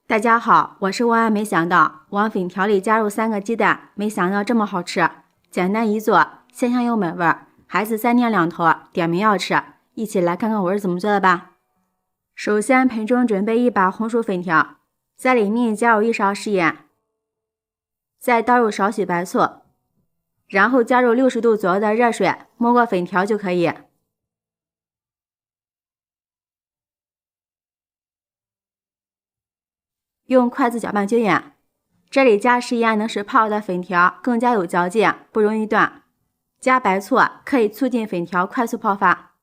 大家好，我是万万没想到往粉条里加入3个鸡蛋，没想到这么好吃。简单一做，鲜香又美味，孩子3天2头点名要吃。一起来看看我是怎么做的吧。首先，盆中准备1把红薯粉条，在里面加入1勺食盐，再倒入少许白醋，然后加入60度左右的热水，没过粉条就可以。用筷子搅拌均匀，这里加食盐能使泡好的粉条更加有嚼劲，不容易断。加白醋可以促进粉条快速泡发。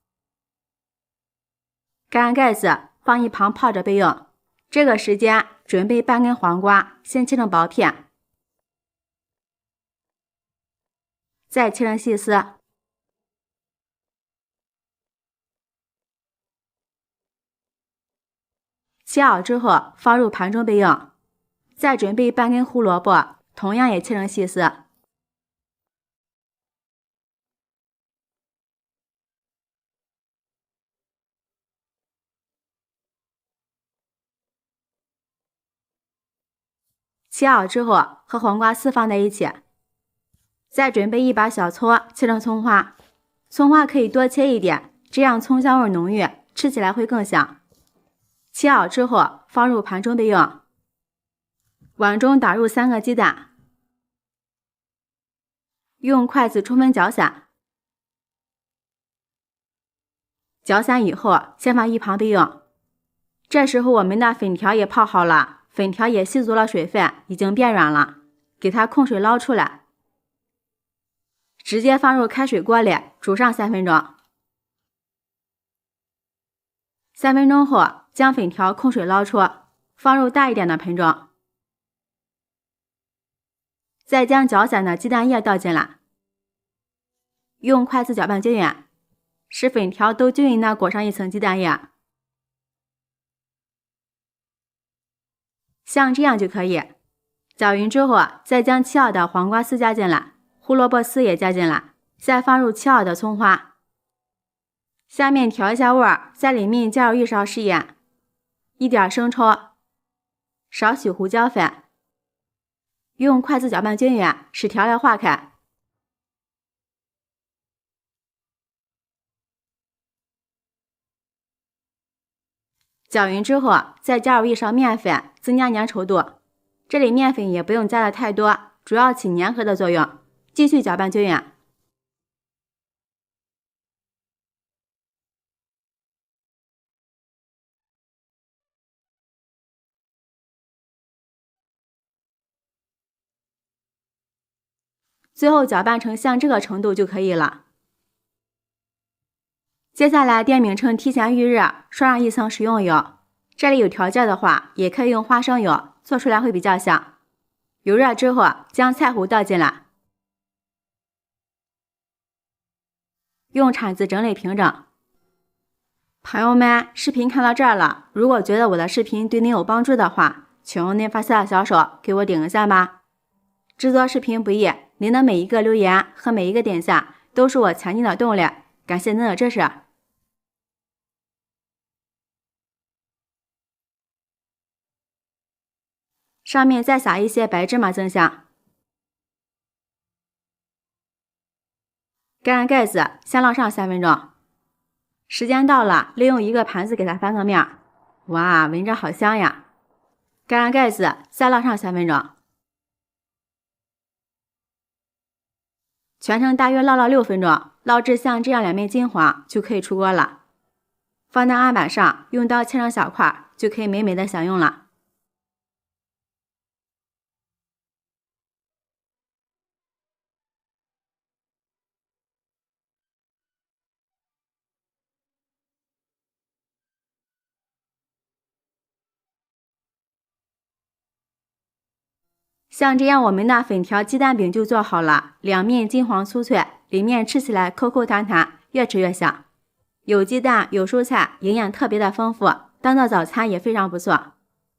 盖上盖子，放一旁泡着备用。这个时间准备半根黄瓜，先切成薄片，再切成细丝。切好之后放入盘中备用。再准备半根胡萝卜，同样也切成细丝。切好之后和黄瓜丝放在一起。再准备1把小葱，切成葱花。葱花可以多切一点，这样葱香味浓郁，吃起来会更香。切好之后放入盘中备用。碗中打入3个鸡蛋，用筷子充分搅散。搅散以后先放一旁备用。这时候我们的粉条也泡好了，粉条也吸足了水分，已经变软了，给它控水捞出来，直接放入开水锅里煮上3分钟。3分钟后将粉条控水捞出，放入大一点的盆中。再将搅散的鸡蛋液倒进来，用筷子搅拌均匀，使粉条都均匀地裹上一层鸡蛋液。像这样就可以。搅匀之后，再将切好的黄瓜丝加进来，胡萝卜丝也加进来，再放入切好的葱花。下面调一下味儿，在里面加入1勺食盐，1点生抽，少许胡椒粉。用筷子搅拌均匀，使调料化开。搅匀之后，再加入1勺面粉，增加粘稠度。这里面粉也不用加的太多，主要起粘合的作用。继续搅拌均匀。最后搅拌成像这个程度就可以了。接下来电饼铛提前预热，刷上1层食用油。这里有条件的话，也可以用花生油，做出来会比较香。油热之后，将菜糊倒进来，用铲子整理平整。朋友们，视频看到这儿了，如果觉得我的视频对您有帮助的话，请用您发财的小手给我顶个赞吧。制作视频不易，您的每一个留言和每一个点赞都是我前进的动力，感谢您的支持。上面再撒一些白芝麻增香。盖上盖子，先烙上3分钟。时间到了，利用一个盘子给它翻个面。哇，闻着好香呀！盖上盖子，再烙上3分钟。全程大约烙了6分钟，烙至像这样2面金黄就可以出锅了。放在案板上，用刀切成小块，就可以美美的享用了。像这样，我们的粉条鸡蛋饼就做好了，2面金黄酥脆，里面吃起来口口弹弹，越吃越香。有鸡蛋，有蔬菜，营养特别的丰富，当做早餐也非常不错。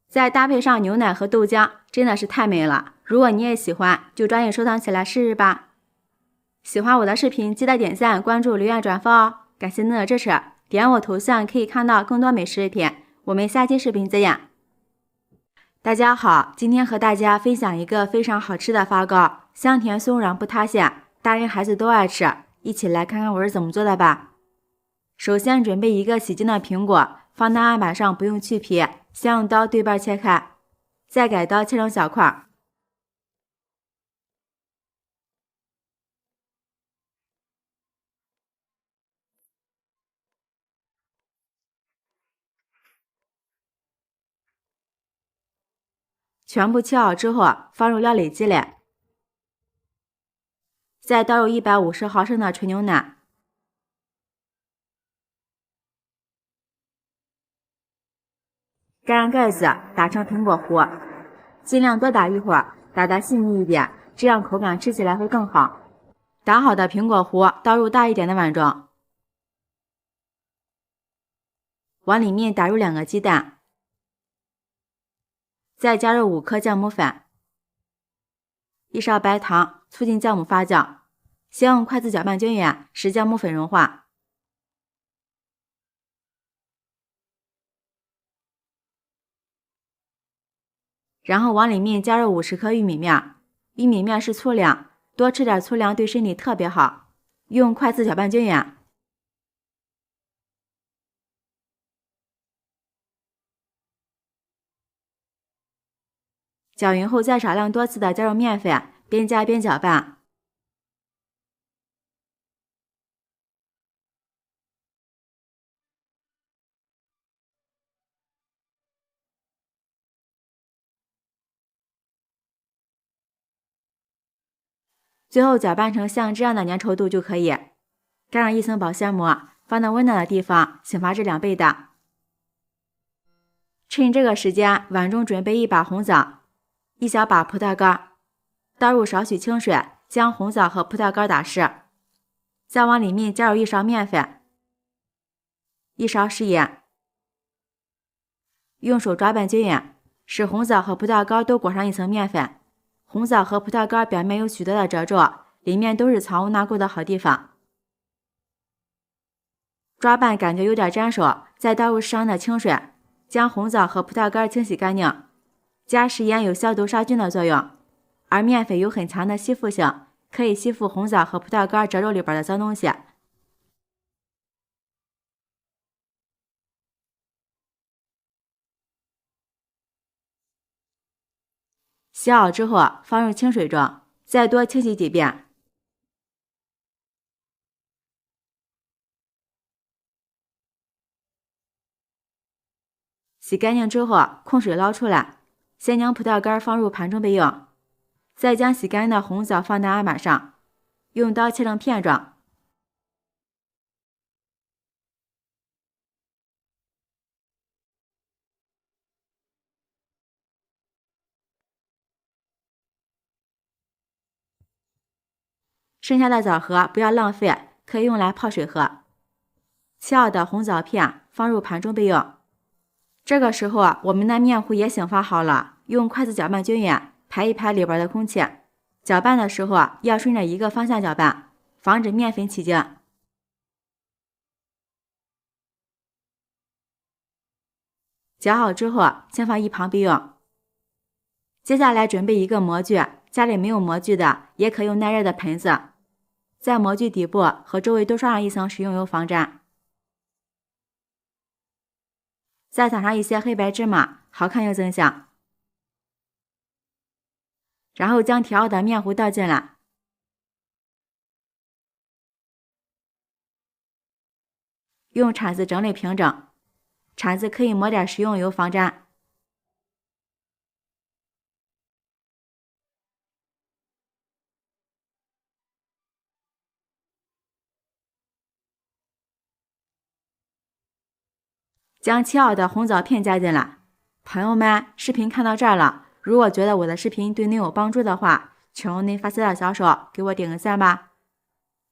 再搭配上牛奶和豆浆，真的是太美了。如果你也喜欢，就抓紧收藏起来试试吧。喜欢我的视频，记得点赞、关注、留言、转发哦！感谢您的支持，点我头像可以看到更多美食视频。我们下期视频再见。大家好，今天和大家分享一个非常好吃的发糕，香甜松软不塌陷，大人孩子都爱吃。一起来看看我是怎么做的吧。首先准备一个洗净的苹果，放到案板上，不用去皮，先用刀对半切开，再改刀切成小块。全部切好之后，放入料理机里，再倒入150毫升的纯牛奶，盖上盖子，打成苹果糊，尽量多打一会儿，打得细腻一点，这样口感吃起来会更好。打好的苹果糊倒入大一点的碗中，往里面打入2个鸡蛋，再加入5颗酵母粉，1勺白糖，促进酵母发酵。先用筷子搅拌均匀，使酵母粉融化。然后往里面加入50克玉米面，玉米面是粗粮，多吃点粗粮对身体特别好。用筷子搅拌均匀。搅匀后再少量多次的加入面粉，边加边搅拌。最后搅拌成像这样的粘稠度就可以，盖上一层保鲜膜，放到温暖的地方，醒发至2倍大。趁这个时间，碗中准备1把红枣，1小把葡萄干，倒入少许清水，将红枣和葡萄干打湿，再往里面加入1勺面粉，1勺食盐，用手抓拌均匀，使红枣和葡萄干都裹上一层面粉。红枣和葡萄干表面有许多的褶皱，里面都是藏污纳垢的好地方。抓拌感觉有点粘手，再倒入适量的清水，将红枣和葡萄干清洗干净。加食盐有消毒杀菌的作用，而面粉有很强的吸附性，可以吸附红枣和葡萄干褶皱里边的脏东西。洗好之后放入清水中，再多清洗几遍。洗干净之后控水捞出来，先将葡萄干放入盘中备用，再将洗干净的红枣放在案板上，用刀切成片状。剩下的枣核不要浪费，可以用来泡水喝。切好的红枣片放入盘中备用。这个时候我们的面糊也醒发好了，用筷子搅拌均匀，排一排里边的空气。搅拌的时候要顺着一个方向搅拌，防止面粉起筋。搅好之后先放一旁备用。接下来准备一个模具，家里没有模具的也可用耐热的盆子，在模具底部和周围都刷上一层食用油防粘，再撒上一些黑白芝麻，好看又增香。然后将调好的面糊倒进来，用铲子整理平整，铲子可以抹点食用油防粘。将切好的红枣片加进来。朋友们，视频看到这儿了，如果觉得我的视频对您有帮助的话，请用您发财的小手给我点个赞吧。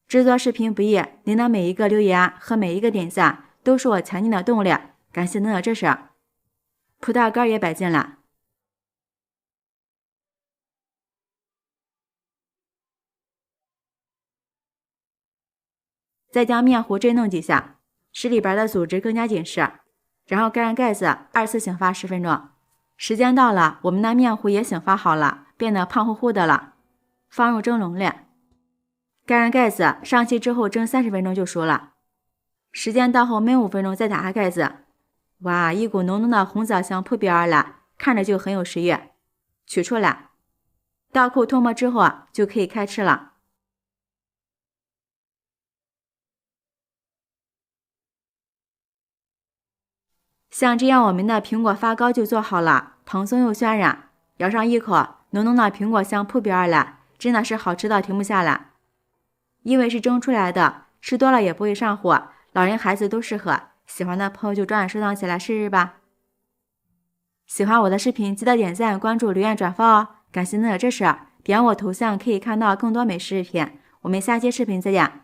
制作视频不易，您的每一个留言和每一个点赞都是我前进的动力，感谢您的支持。葡萄干也摆进来，再将面糊震动几下，使里边的组织更加紧实，然后盖上盖子，2次醒发10分钟。时间到了，我们的面糊也醒发好了，变得胖乎乎的了。放入蒸笼里，盖上盖子，上气之后蒸30分钟就熟了。时间到后焖5分钟，再打开盖子。哇，一股浓浓的红枣香扑鼻而来，看着就很有食欲。取出来，倒扣脱模之后就可以开吃了。像这样，我们的苹果发糕就做好了，蓬松又渲染。咬上一口，浓浓的苹果香扑鼻而来，真的是好吃到停不下来。因为是蒸出来的，吃多了也不会上火，老人孩子都适合。喜欢的朋友就抓紧收藏起来试试吧。喜欢我的视频，记得点赞、关注、留言、转发哦！感谢您的支持，点我头像可以看到更多美食视频。我们下期视频再见。